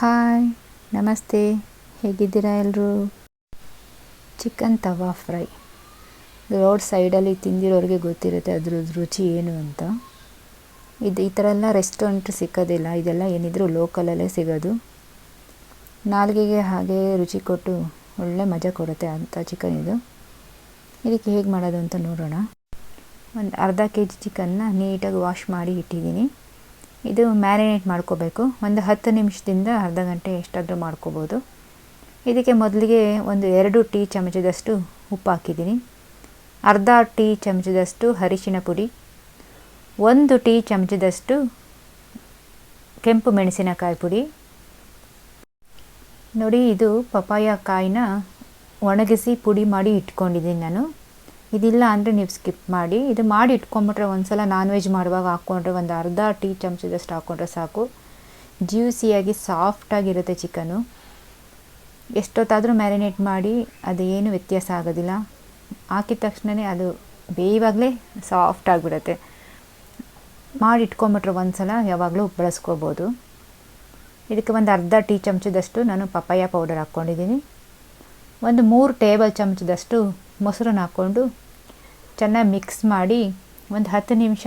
Hi, ನಮಸ್ತೆ. ಹೇಗಿದ್ದೀರಾ ಎಲ್ಲರೂ? ಚಿಕನ್ ತವಾ ಫ್ರೈ ರೋಡ್ ಸೈಡಲ್ಲಿ ತಿಂದಿರೋರಿಗೆ ಗೊತ್ತಿರುತ್ತೆ ಅದ್ರದ್ದು ರುಚಿ ಏನು ಅಂತ. ಈ ಥರ ಎಲ್ಲ ರೆಸ್ಟೋರೆಂಟ್ ಸಿಕ್ಕೋದಿಲ್ಲ. ಇದೆಲ್ಲ ಏನಿದ್ರು ಲೋಕಲಲ್ಲೇ ಸಿಗೋದು. ನಾಲ್ಗೆಗೆ ಹಾಗೆ ರುಚಿ ಕೊಟ್ಟು ಒಳ್ಳೆ ಮಜಾ ಕೊಡುತ್ತೆ ಅಂಥ ಚಿಕನ್ ಇದು. ಇದಕ್ಕೆ ಹೇಗೆ ಮಾಡೋದು ಅಂತ ನೋಡೋಣ. ಒಂದು ಅರ್ಧ kg ಚಿಕನ್ನ ನೀಟಾಗಿ ವಾಶ್ ಮಾಡಿ ಇಟ್ಟಿದ್ದೀನಿ. ಇದು ಮ್ಯಾರಿನೇಟ್ ಮಾಡ್ಕೋಬೇಕು. ಒಂದು 10 ನಿಮಿಷದಿಂದ ಅರ್ಧ ಗಂಟೆ ಎಷ್ಟಾದರೂ ಮಾಡ್ಕೋಬೋದು. ಇದಕ್ಕೆ ಮೊದಲಿಗೆ ಒಂದು 2 ಟೀ ಚಮಚದಷ್ಟು ಉಪ್ಪು ಹಾಕಿದ್ದೀನಿ. ಅರ್ಧ ಟೀ ಚಮಚದಷ್ಟು ಅರಿಶಿಣ ಪುಡಿ, 1 ಟೀ ಚಮಚದಷ್ಟು ಕೆಂಪು ಮೆಣಸಿನಕಾಯಿ ಪುಡಿ. ನೋಡಿ, ಇದು ಪಪಾಯ ಕಾಯಿನ ಒಣಗಿಸಿ ಪುಡಿ ಮಾಡಿ ಇಟ್ಕೊಂಡಿದ್ದೀನಿ ನಾನು. ಇದಿಲ್ಲ ಅಂದರೆ ನೀವು ಸ್ಕಿಪ್ ಮಾಡಿ. ಇದು ಮಾಡಿ ಇಟ್ಕೊಂಬಿಟ್ರೆ ಒಂದು ಸಲ ನಾನ್ ವೆಜ್ ಮಾಡುವಾಗ ಹಾಕ್ಕೊಂಡ್ರೆ ಒಂದು ಅರ್ಧ ಟೀ ಚಮಚದಷ್ಟು ಹಾಕ್ಕೊಂಡ್ರೆ ಸಾಕು. ಜ್ಯೂಸಿಯಾಗಿ ಸಾಫ್ಟಾಗಿರುತ್ತೆ ಚಿಕನು. ಎಷ್ಟೊತ್ತಾದರೂ ಮ್ಯಾರಿನೇಟ್ ಮಾಡಿ ಅದು ಏನು ವ್ಯತ್ಯಾಸ ಆಗೋದಿಲ್ಲ. ಹಾಕಿದ ತಕ್ಷಣವೇ ಅದು ಬೇಯುವಾಗಲೇ ಸಾಫ್ಟ್ ಆಗಿಬಿಡುತ್ತೆ. ಮಾಡಿ ಇಟ್ಕೊಂಬಿಟ್ರೆ ಒಂದು ಸಲ ಯಾವಾಗಲೂ ಬಳಸ್ಕೋಬೋದು. ಇದಕ್ಕೆ ಒಂದು ಅರ್ಧ ಟೀ ಚಮಚದಷ್ಟು ನಾನು ಪಪಾಯ ಪೌಡರ್ ಹಾಕ್ಕೊಂಡಿದ್ದೀನಿ. ಒಂದು 3 ಟೇಬಲ್ ಚಮಚದಷ್ಟು ಮೊಸರನ್ನ ಹಾಕ್ಕೊಂಡು ಚೆನ್ನಾಗಿ ಮಿಕ್ಸ್ ಮಾಡಿ ಒಂದು 10 ನಿಮಿಷ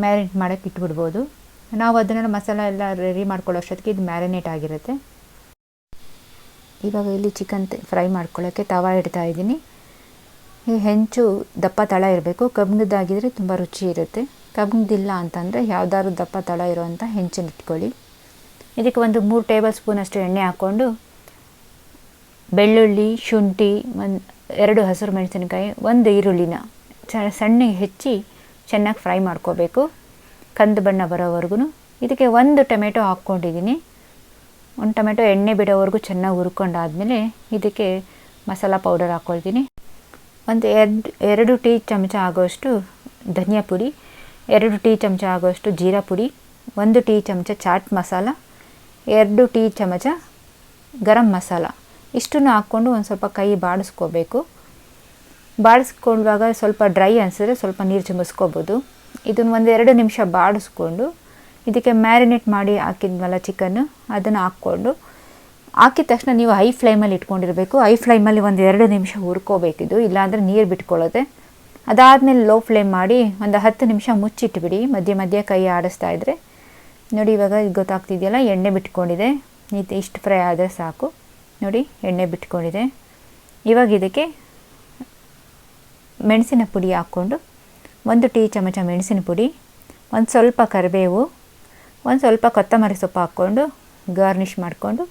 ಮ್ಯಾರಿನೇಟ್ ಮಾಡೋಕ್ಕೆ ಇಟ್ಬಿಡ್ಬೋದು. ನಾವು ಅದನ್ನೆಲ್ಲ ಮಸಾಲ ಎಲ್ಲ ರೆಡಿ ಮಾಡ್ಕೊಳ್ಳೋ ಅಷ್ಟೊತ್ತಿಗೆ ಇದು ಮ್ಯಾರಿನೇಟ್ ಆಗಿರುತ್ತೆ. ಇವಾಗ ಇಲ್ಲಿ ಚಿಕನ್ ಫ್ರೈ ಮಾಡ್ಕೊಳ್ಳೋಕ್ಕೆ ತವಾ ಇಡ್ತಾ ಇದ್ದೀನಿ. ಈ ಹೆಂಚು ದಪ್ಪ ತಳ ಇರಬೇಕು. ಕಬ್ಬಿಣದ್ದಾಗಿದ್ದರೆ ತುಂಬ ರುಚಿ ಇರುತ್ತೆ. ಕಬ್ಬಿಣದಿಲ್ಲ ಅಂತಂದರೆ ಯಾವುದಾದ್ರು ದಪ್ಪ ತಳ ಇರೋವಂಥ ಹೆಂಚನ್ನು ಇಟ್ಕೊಳ್ಳಿ. ಇದಕ್ಕೆ ಒಂದು 3 ಟೇಬಲ್ ಸ್ಪೂನಷ್ಟು ಎಣ್ಣೆ ಹಾಕ್ಕೊಂಡು ಬೆಳ್ಳುಳ್ಳಿ, ಶುಂಠಿ, 2 ಹಸಿರು ಮೆಣಸಿನಕಾಯಿ, 1 ಈರುಳ್ಳಿನ ಸಣ್ಣಗೆ ಹೆಚ್ಚಿ ಚೆನ್ನಾಗಿ ಫ್ರೈ ಮಾಡ್ಕೋಬೇಕು, ಕಂದು ಬಣ್ಣ ಬರೋವರೆಗೂ. ಇದಕ್ಕೆ 1 ಟೊಮೆಟೊ ಹಾಕ್ಕೊಂಡಿದ್ದೀನಿ. 1 ಟೊಮೆಟೊ ಎಣ್ಣೆ ಬಿಡೋವರೆಗೂ ಚೆನ್ನಾಗಿ ಹುರ್ಕೊಂಡಾದಮೇಲೆ ಇದಕ್ಕೆ ಮಸಾಲ ಪೌಡರ್ ಹಾಕ್ಕೊಳ್ತೀನಿ. ಒಂದು 2 ಟೀ ಚಮಚ ಆಗೋಷ್ಟು ಧನಿಯಾ ಪುಡಿ, 2 ಟೀ ಚಮಚ ಆಗೋಷ್ಟು ಜೀರಾ ಪುಡಿ, 1 ಟೀ ಚಮಚ ಚಾಟ್ ಮಸಾಲ, 2 ಟೀ ಚಮಚ ಗರಂ ಮಸಾಲ. ಇಷ್ಟನ್ನು ಹಾಕ್ಕೊಂಡು ಒಂದು ಸ್ವಲ್ಪ ಕೈ ಬಾಡಿಸ್ಕೋಬೇಕು. ಬಾಡಿಸ್ಕೊಳ್ಳುವಾಗ ಸ್ವಲ್ಪ ಡ್ರೈ ಅನಿಸಿದ್ರೆ ಸ್ವಲ್ಪ ನೀರು ಚಿಮ್ಮಿಸ್ಕೋಬೋದು. ಇದನ್ನು ಒಂದು 2 ನಿಮಿಷ ಬಾಡಿಸ್ಕೊಂಡು ಇದಕ್ಕೆ ಮ್ಯಾರಿನೇಟ್ ಮಾಡಿ ಹಾಕಿದ್ವಲ್ಲ ಚಿಕನ್ನು, ಅದನ್ನು ಹಾಕ್ಕೊಂಡು ಹಾಕಿದ ತಕ್ಷಣ ನೀವು ಹೈ ಫ್ಲೇಮಲ್ಲಿ ಇಟ್ಕೊಂಡಿರಬೇಕು. ಹೈ ಫ್ಲೇಮಲ್ಲಿ ಒಂದು 2 ನಿಮಿಷ ಹುರ್ಕೋಬೇಕಿದು, ಇಲ್ಲಾಂದರೆ ನೀರು ಬಿಟ್ಕೊಳ್ಳುತ್ತೆ. ಅದಾದಮೇಲೆ ಲೋ ಫ್ಲೇಮ್ ಮಾಡಿ ಒಂದು 10 ನಿಮಿಷ ಮುಚ್ಚಿಟ್ಬಿಡಿ. ಮಧ್ಯೆ ಮಧ್ಯೆ ಕೈ ಆಡಿಸ್ತಾ ಇದ್ದರೆ ನೋಡಿ, ಇವಾಗ ಗೊತ್ತಾಗ್ತಿದೆಯಲ್ಲ, ಎಣ್ಣೆ ಬಿಟ್ಕೊಂಡಿದೆ. ಇಷ್ಟು ಫ್ರೈ ಆದರೆ ಸಾಕು. ನೋಡಿ, ಎಣ್ಣೆ ಬಿಟ್ಕೊಂಡಿದೆ. ಇವಾಗ ಇದಕ್ಕೆ ಮೆಣಸಿನ ಪುಡಿ ಹಾಕ್ಕೊಂಡು 1 ಟೀ ಚಮಚ ಮೆಣಸಿನ ಪುಡಿ, ಒಂದು ಸ್ವಲ್ಪ ಕರಿಬೇವು, ಒಂದು ಸ್ವಲ್ಪ ಕೊತ್ತಂಬರಿ ಸೊಪ್ಪು ಹಾಕ್ಕೊಂಡು ಗಾರ್ನಿಷ್ ಮಾಡಿಕೊಂಡು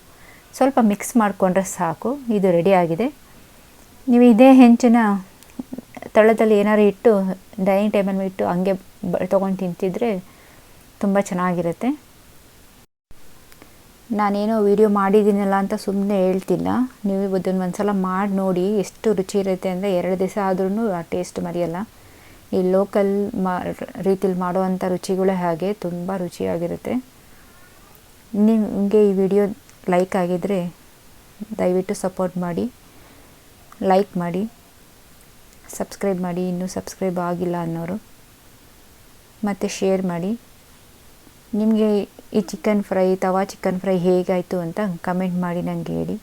ಸ್ವಲ್ಪ ಮಿಕ್ಸ್ ಮಾಡಿಕೊಂಡ್ರೆ ಸಾಕು. ಇದು ರೆಡಿಯಾಗಿದೆ. ನೀವು ಇದೇ ಹೆಂಚಿನ ತಳದಲ್ಲಿ ಏನಾರು ಇಟ್ಟು ಡೈನಿಂಗ್ ಟೇಬಲ್ ಮೇಲೆ ಇಟ್ಟು ಹಂಗೆ ತೊಗೊಂಡು ತಿಂತಿದ್ರೆ ತುಂಬ ಚೆನ್ನಾಗಿರುತ್ತೆ. ನಾನೇನೋ ವೀಡಿಯೋ ಮಾಡಿದ್ದೀನಲ್ಲ ಅಂತ ಸುಮ್ಮನೆ ಹೇಳ್ತಿಲ್ಲ. ನೀವು ಇದನ್ನು ಒಂದು ಸಲ ಮಾಡಿ ನೋಡಿ, ಎಷ್ಟು ರುಚಿ ಇರುತ್ತೆ ಅಂದರೆ 2 ದಿವಸ ಆದ್ರೂ ಆ ಟೇಸ್ಟ್ ಮರೆಯಲ್ಲ. ಈ ಲೋಕಲ್ ರೀತಿಲಿ ಮಾಡುವಂಥ ರುಚಿಗಳೇ ಹಾಗೆ ತುಂಬ ರುಚಿಯಾಗಿರುತ್ತೆ. ನಿಮಗೆ ಈ ವಿಡಿಯೋ ಲೈಕ್ ಆಗಿದ್ದರೆ ದಯವಿಟ್ಟು ಸಪೋರ್ಟ್ ಮಾಡಿ, ಲೈಕ್ ಮಾಡಿ, ಸಬ್ಸ್ಕ್ರೈಬ್ ಮಾಡಿ, ಇನ್ನೂ ಸಬ್ಸ್ಕ್ರೈಬ್ ಆಗಿಲ್ಲ ಅನ್ನೋರು, ಮತ್ತು ಶೇರ್ ಮಾಡಿ. ನಿಮಗೆ ಈ ಚಿಕನ್ ಫ್ರೈ, ತವಾ ಚಿಕನ್ ಫ್ರೈ ಹೇಗಾಯಿತು ಅಂತ ಕಮೆಂಟ್ ಮಾಡಿ ನನಗೆ ಹೇಳಿ.